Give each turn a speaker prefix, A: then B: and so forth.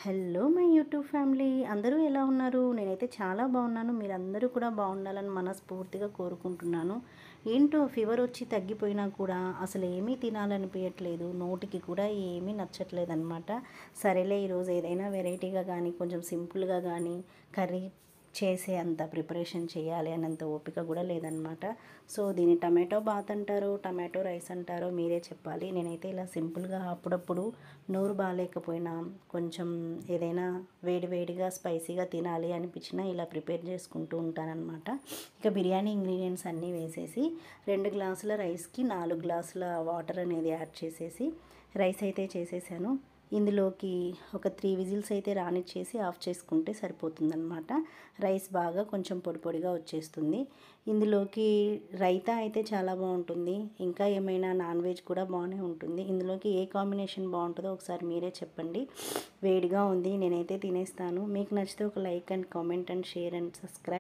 A: Hello my YouTube family, అందరూ ఎలా ఉన్నారు? నేనైతే చాలా బాగున్నాను. మీరందరూ కూడా బాగుండాలని మనస్ఫూర్తిగా కోరుకుంటున్నాను. ఏంటో ఫీవర్ వచ్చి తగ్గిపోయినా కూడా అసలు ఏమీ తినాలనిపించట్లేదు, నోటికి కూడా ఏమీ నచ్చట్లేదు అనమాట. సరేలే ఈరోజు ఏదైనా వెరైటీగా కానీ కొంచెం సింపుల్గా కానీ కర్రీ చేసే అంత ప్రిపరేషన్ చేయాలి అన్నంత ఓపిక కూడా లేదనమాట. సో దీన్ని టమాటో బాత్ అంటారో టమాటో రైస్ అంటారో మీరే చెప్పాలి. నేనైతే ఇలా సింపుల్గా అప్పుడప్పుడు నోరు బాగాలేకపోయినా కొంచెం ఏదైనా వేడివేడిగా స్పైసీగా తినాలి అనిపించినా ఇలా ప్రిపేర్ చేసుకుంటూ ఉంటానన్నమాట. ఇక బిర్యానీ ఇంగ్రీడియంట్స్ అన్నీ వేసేసి 2 గ్లాసుల రైస్కి 4 గ్లాసుల వాటర్ అనేది యాడ్ చేసేసి రైస్ అయితే చేసేసాను. ఇందులోకి ఒక 3 విజిల్స్ అయితే రానిచ్చేసి ఆఫ్ చేసుకుంటే సరిపోతుందన్నమాట. రైస్ బాగా కొంచెం పొడి పొడిగా వచ్చేస్తుంది. ఇందులోకి రైతా అయితే చాలా బాగుంటుంది, ఇంకా ఏమైనా నాన్ వెజ్ కూడా బాగానే ఉంటుంది. ఇందులోకి ఏ కాంబినేషన్ బాగుంటుందో ఒకసారి మీరే చెప్పండి. వేడిగా ఉంది, నేనైతే తినేస్తాను. మీకు నచ్చితే ఒక like and comment and share and subscribe.